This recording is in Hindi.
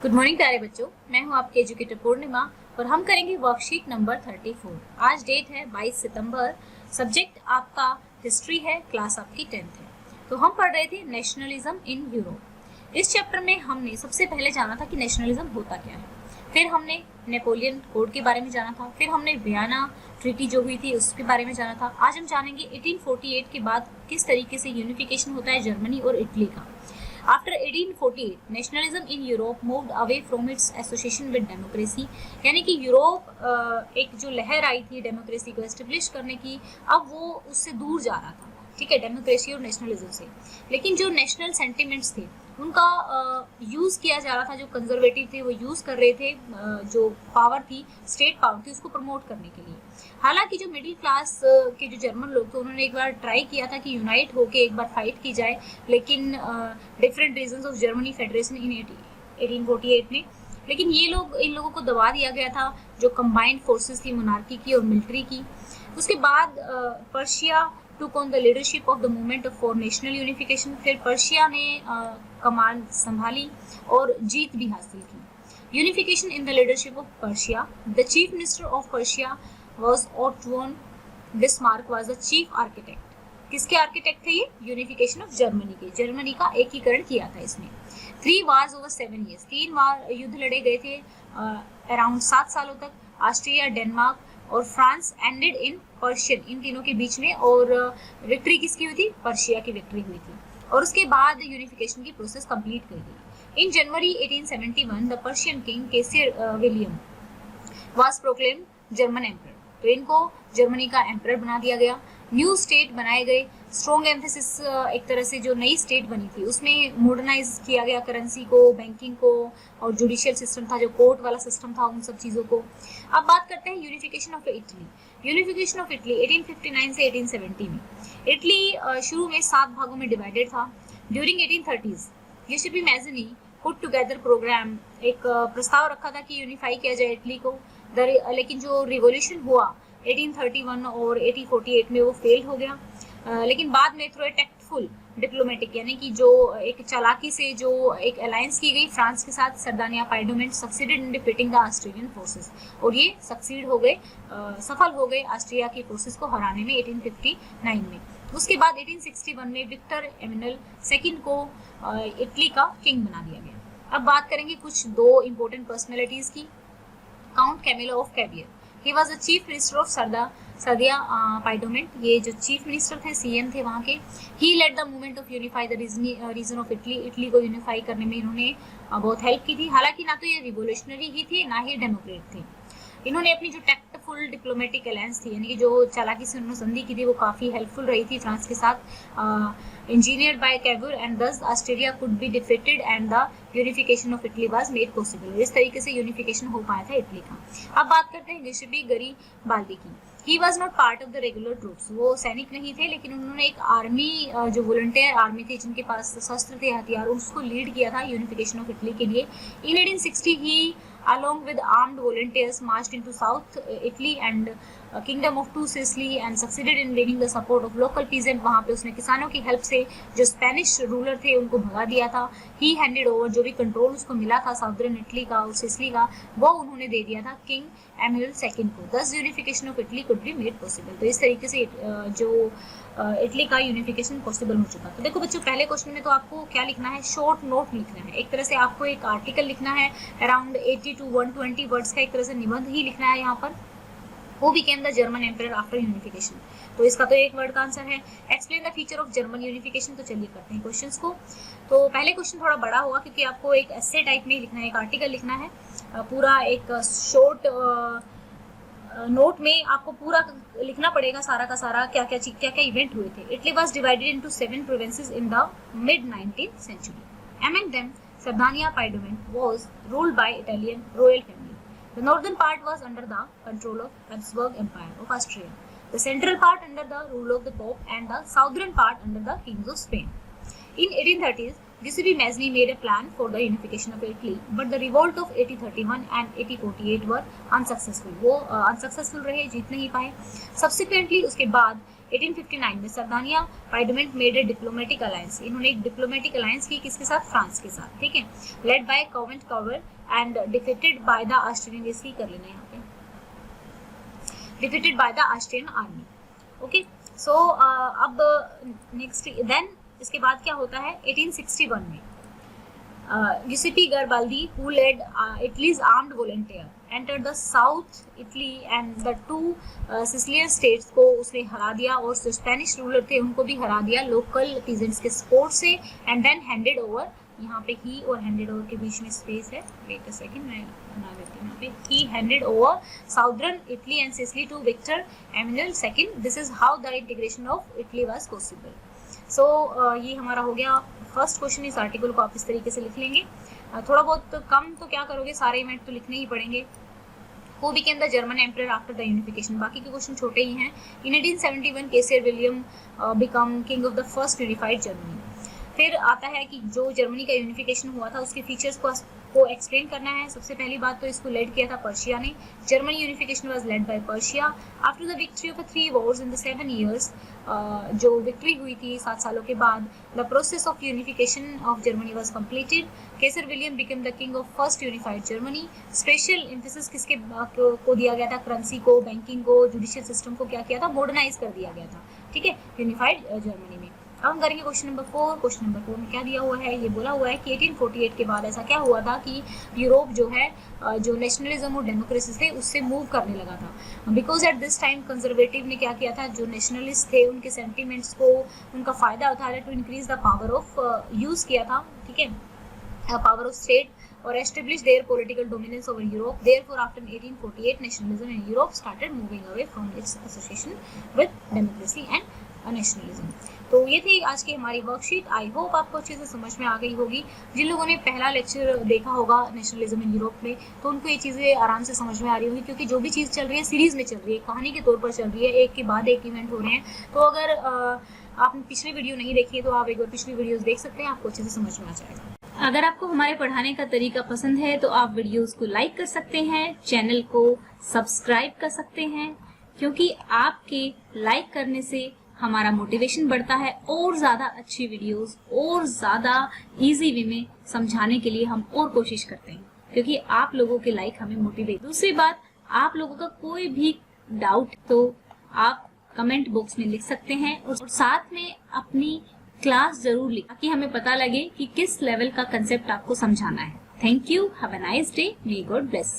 गुड मॉर्निंग प्यारे बच्चों, मैं हूं आपके एजुकेटर पूर्णिमा और हम करेंगे वर्कशीट नंबर 34। आज डेट है 22 सितंबर। सब्जेक्ट आपका हिस्ट्री है, क्लास आपकी 10th है। तो हम पढ़ रहे थे नेशनलिज्म इन यूरोप। इस चैप्टर में हमने सबसे पहले जाना था कि नेशनलिज्म होता क्या है, फिर हमने नेपोलियन कोड के बारे में जाना था, फिर हमने वियना ट्रीटी जो हुई थी उसके बारे में जाना था। आज हम जानेंगे 1848 के बाद किस तरीके से यूनिफिकेशन होता है जर्मनी और इटली का। After 1848, nationalism in Europe moved away from its association with democracy, यानी कि यूरोप एक जो लहर आई थी डेमोक्रेसी को एस्टेब्लिश करने की, अब वो उससे दूर जा रहा था, ठीक है, डेमोक्रेसी और नेशनलिज्म से। लेकिन जो नेशनल सेंटिमेंट्स थे उनका यूज़ किया जा रहा था, जो कंजर्वेटिव थे वो यूज़ कर रहे थे, जो पावर थी, स्टेट पावर थी, उसको प्रमोट करने के लिए। हालांकि जो मिडिल क्लास के जो जर्मन लोग थे उन्होंने एक बार ट्राई किया था कि यूनाइट होके एक बार फाइट की जाए, लेकिन different reasons of Germany federation in 1848 में। लेकिन इन लोगों को दबा दिया गया था, जो कंबाइंड फोर्सेस थी मोनार्की की और मिलिट्री की। उसके बाद Persia took on the leadership of the movement for national unification. फिर पर्शिया ने कमान संभाली और जीत भी हासिल की। Unification in the leadership of Persia, the chief minister of Persia was Otto Bismarck was the chief architect। किसके आर्किटेक्ट थे ये? यूनिफिकेशन ऑफ जर्मनी के, जर्मनी का एकीकरण किया था इसमें। 3 wars over 7 years, 3 बार युद्ध लड़े गए थे अराउंड 7 सालों तक। ऑस्ट्रिया, डेनमार्क और फ्रांस एंडेड इन पर्शियन, इन तीनों के बीच में। और विक्ट्री किसकी हुई थी? पर्शिया की विक्ट्री हुई थी। और उसके बाद यूनिफिकेशन की प्रोसेस कंप्लीट कर गई। इन जनवरी 1871 the Persian king Kesar William was proclaimed German emperor. तो इनको जर्मनी का एम्परर बना दिया गया। न्यू स्टेट बनाए गए, स्ट्रॉन्ग एम्फेसिस, एक तरह से जो नई स्टेट बनी थी उसमें मॉडर्नाइज किया गया करेंसी को, बैंकिंग को, और जुडिशियल सिस्टम था, जो कोर्ट वाला सिस्टम था, उन सब चीज़ों को। अब बात करते हैं unification of Italy. Unification of Italy 1859 से 1870 में। इटली शुरू में 7 भागों में डिवाइडेड था। During 1830s Giuseppe Mazzini put together programme, एक प्रस्ताव रखा था कि यूनिफाई किया जाए इटली को। लेकिन जो रिवॉल्यूशन हुआ 1831 और 1848 में वो फेल हो गया। लेकिन बाद में थ्रू टैक्टफुल डिप्लोमेटिक, यानी कि जो एक चालाकी से जो एक अलायंस की गई फ्रांस के साथ, Sardinia Piedmont succeeded in defeating the Australian forces, और ये सक्सीड हो गए, सफल हो गए ऑस्ट्रिया की फोर्सेस को हराने में 1859 में। उसके बाद 1861 में विक्टर एमिनल सेकंड को इटली का किंग बना दिया गया। अब बात करेंगे कुछ 2 इंपॉर्टेंट पर्सनैलिटीज की। Count Camillo of Cavour, he was the chief minister of Sardinia Piedmont. ये जो चीफ मिनिस्टर थे, सीएम थे वहाँ के। He led the movement of unify the region of Italy, Italy को यूनिफाई करने में इन्होंने बहुत हेल्प की थी। हालांकि ना तो ये रिवोल्यूशनरी ही थे, ना ही डेमोक्रेट थे। इन्होंने अपनी जो टैक्टफुल डिप्लोमेटिक अलायंस थी, यानी कि जो चालाकी से उन्होंने संधि की थी, वो काफ़ी हेल्पफुल रही थी फ्रांस के साथ। इंजीनियर्ड बाय कैवुर एंड दस Australia could be defeated and the unification of Italy was made possible. इस तरीके से यूनिफिकेशन हो पाया था इटली का। अब बात करते हैं गिउसेप्पे गरीबाल्दी की। He was not part of the regular troops, वो सैनिक नहीं थे, लेकिन उन्होंने एक आर्मी, जो वॉलंटियर आर्मी थी जिनके पास शस्त्र थे, हथियार, उसको लीड किया था यूनिफिकेशन ऑफ इटली के लिए। इन 1860 ही along with armed volunteers marched into South Italy and Kingdom of Two Sicily and succeeded in gaining the support of local peasant। वहाँ पे उसने किसानों की हेल्प से जो स्पेनिश रूलर थे उनको भगा दिया था। ही हैंडेड ओवर, जो भी कंट्रोल उसको मिला था साउदर्न इटली का और सिसिली का, वो उन्होंने दे दिया था किंग एमिल सेकंड को। दस unification of Italy could be made possible. तो इस तरीके से जो इटली का यूनिफिकेशन पॉसिबल हो चुका। तो देखो बच्चों, पहले क्वेश्चन में तो आपको क्या लिखना है? शॉर्ट नोट लिखना है। एक तरह से आपको एक आर्टिकल लिखना है, अराउंड 80 to 120 वर्ड्स का एक तरह से निबंध ही लिखना है यहाँ पर। Who became the German emperor after unification? तो इसका तो एक वर्ड का आंसर है। Explain the feature of German unification. तो चलिए करते हैं क्वेश्चंस को। तो पहले क्वेश्चन थोड़ा बड़ा होगा क्योंकि आपको एक एस्से टाइप में लिखना है, एक आर्टिकल लिखना है। पूरा एक शॉर्ट नोट में आपको पूरा लिखना पड़ेगा, सारा का सारा क्या क्या इवेंट हुए थे। Italy was divided into 7 provinces in the mid 19th century। Among them, Sardinia Piemonte was ruled by Italian royal family. The northern part was under the control of Habsburg Empire of Austria, the central part under the rule of the Pope, and the southern part under the kings of Spain. In 1830s, Giuseppe Mazzini made a plan for the unification of Italy, but the revolt of 1831 and 1848 were unsuccessful. वो unsuccessful रहे, जीत नहीं पाए. Subsequently उसके बाद 1859 में Sardinia parliament made a diplomatic alliance. इन्होंने एक डिप्लोमेटिक अलायंस की, किसके साथ? फ्रांस के साथ. ठीक है. Led by Count Cavour and defeated by the Austrian. इसकी कर लेना यहाँ पे, defeated by the Austrian army. Okay. So अब नेक्स्ट देन इसके बाद क्या होता है? 1861 में Giuseppe Garibaldi, who led Italy's armed volunteer, entered the South Italy and the two Sicilian states को उसने हरा दिया, और जो स्पेनिश रूलर थे उनको भी हरा दिया लोकल पीजेंट्स के सपोर्ट से. एंड देन हैंडेड ओवर, यहाँ पे ही और हैंडेड ओवर के बीच में स्पेस है, वेट अ सेकंड मैं बना लेती हूँ. यहाँ पे he handed over southern Italy and Sicily to Victor Emmanuel II. This is how the integration of Italy was possible. So ये हमारा हो गया फर्स्ट क्वेश्चन. इस आर्टिकल को आप इस तरीके से लिख लेंगे. थोड़ा बहुत कम तो क्या करोगे, सारे इवेंट तो लिखने ही पड़ेंगे. Who became the German emperor after the unification? बाकी के क्वेश्चन छोटे ही हैं. In 1871 Kesar William become king of the first unified Germany. फिर आता है कि जो जर्मनी का यूनिफिकेशन हुआ था उसके फीचर्स को एक्सप्लेन करना है. सबसे पहली बात तो इसको लेड किया था पर्शिया ने. Germany unification was led by Persia. After the victory of 3 Wars in the 7 years, जो विक्ट्री हुई थी 7 सालों के बाद, the process of unification of Germany was completed. Kesar William became the king of first unified Germany. Special emphasis किसके को दिया गया था? करेंसी को, बैंकिंग को, जुडिशियल सिस्टम को क्या किया था? मॉडर्नाइज कर दिया गया था. ठीक है, यूनिफाइड जर्मनी में. अब हम करेंगे क्वेश्चन नंबर 4. क्वेश्चन नंबर 4 में क्या दिया हुआ है? ये बोला हुआ है कि 1848 के बाद ऐसा क्या हुआ था कि यूरोप जो है जो नेशनलिज्म और डेमोक्रेसी थे उससे मूव करने लगा था. Because at this time conservative ने क्या किया था? जो नेशनलिस्ट थे उनके सेंटिमेंट्स को, उनका फायदा उठा रहे to increase the power of use किया था. ठीक है, power of state, or establish their political dominance over Europe. Therefore, after 1848, nationalism in Europe started moving away from its association with democracy and nationalism. तो ये थी आज की हमारी वर्कशीट. आई होप आपको अच्छे से समझ में आ गई होगी. जिन लोगों ने पहला लेक्चर देखा होगा नेशनलिज्म इन यूरोप में, तो उनको ये चीज़ें आराम से समझ में आ रही होगी, क्योंकि जो भी चीज़ चल रही है सीरीज में चल रही है, कहानी के तौर पर चल रही है, एक के बाद एक इवेंट हो रहे हैं. तो अगर आपने पिछली वीडियो नहीं देखी है तो आप एक बार पिछली वीडियोस देख सकते हैं, आपको अच्छे से समझ में आ जाएगा. अगर आपको हमारे पढ़ाने का तरीका पसंद है तो आप वीडियोस को लाइक कर सकते हैं, चैनल को सब्सक्राइब कर सकते हैं, क्योंकि आपके लाइक करने से हमारा मोटिवेशन बढ़ता है और ज़्यादा अच्छी वीडियोस और ज़्यादा इजी वे में समझाने के लिए हम और कोशिश करते हैं, क्योंकि आप लोगों के लाइक हमें मोटिवेट. दूसरी बात, आप लोगों का कोई भी डाउट तो आप कमेंट बॉक्स में लिख सकते हैं, और साथ में अपनी क्लास जरूर लिखें ताकि हमें पता लगे कि किस लेवल का कंसेप्ट आपको समझाना है. Thank you. Have a nice day. May God bless you.